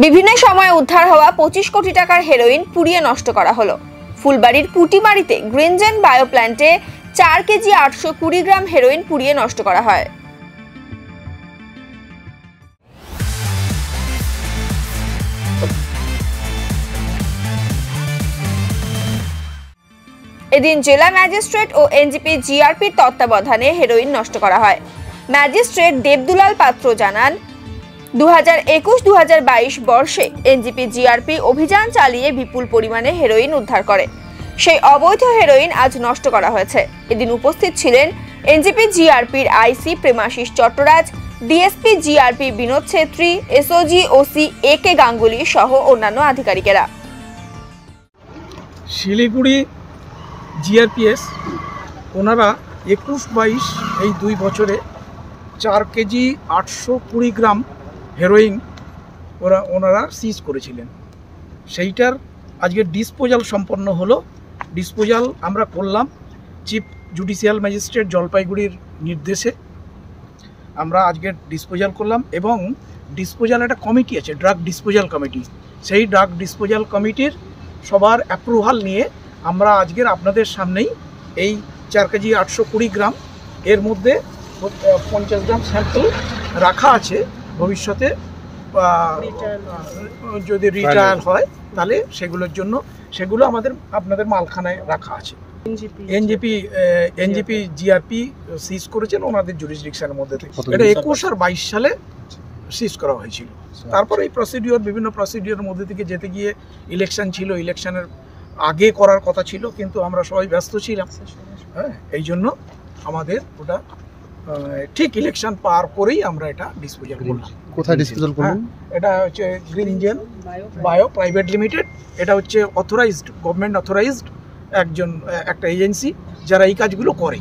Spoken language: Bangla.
বিভিন্ন সময়ে উদ্ধার হওয়া 25 কোটি টাকার হেরোইন পুড়িয়ে নষ্ট করা হলো। ফুলবাড়ির পুটিমারিতে গ্রিনজেন বায়ো প্ল্যান্টে 4 কেজি 820 গ্রাম হেরোইন পুড়িয়ে নষ্ট করা হয়। এদিন জেলা ম্যাজিস্ট্রেট ও এনজিপি জিআরপির তত্ত্বাবধানে হেরোইন নষ্ট করা হয়। ম্যাজিস্ট্রেট দেবদুলাল পাত্র জানান, 2021-2022 বর্ষে এনজিপি জিআরপি অভিযান চালিয়ে বিপুল পরিমাণে হেরোইন উদ্ধার করে। সেই অবৈধ হেরোইন আজ নষ্ট করা হয়েছে। এদিন উপস্থিত ছিলেন এনজিপি জিআরপির IC Premashis Chattaraj, DSP GRP Binod Chhetri, SOG OC A K Ganguly সহ অন্যান্য আধিকারিকেরা। শিলিগুড়ি জিআরপিএস ওনারা 21-22 এই 2 বছরে 4 কেজি 820 গ্রাম হেরোইন ওনারা সিজ করেছিলেন। সেইটার আজকে ডিসপোজাল সম্পন্ন হলো। ডিসপোজাল আমরা করলাম চিফ জুডিশিয়াল ম্যাজিস্ট্রেট জলপাইগুড়ির নির্দেশে আমরা আজকে ডিসপোজাল করলাম এবং ডিসপোজাল একটা কমিটি আছে, ড্রাগ ডিসপোজাল কমিটি। সেই ড্রাগ ডিসপোজাল কমিটির সবার অ্যাপ্রুভাল নিয়ে আমরা আজকের আপনাদের সামনেই এই 4 কেজি 820 গ্রাম এর মধ্যে 50 গ্রাম স্যাম্পল রাখা আছে। ভবিষ্যতে যদি রিটার্ন হয় তাহলে সেগুলো আপনাদের মালখানায় রাখা আছে। এনজিপি জিআরপি সিজ করেছেন ওনাদের জুরিসডিকশনের মধ্যে থেকে। এটা 21 আর 22 সালে সিজ করা হয়েছিল। তারপর এই বিভিন্ন প্রসিডিওর মধ্যে থেকে যেতে গিয়ে ইলেকশন ছিল, ইলেকশনের আগে করার কথা ছিল, কিন্তু আমরা সবাই ব্যস্ত ছিলাম। হ্যাঁ, এই জন্য আমাদের ওটা ঠিক ইলেকশন পার করেই আমরা এটা ডিসপোজাল করলাম। কোথায় ডিসপোজাল করলাম? এটা হচ্ছে গ্রিনজেন বায়ো প্রাইভেট লিমিটেড। এটা হচ্ছে অথরাইজড, গভর্নমেন্ট অথরাইজড একটা এজেন্সি যারা এই কাজগুলো করে।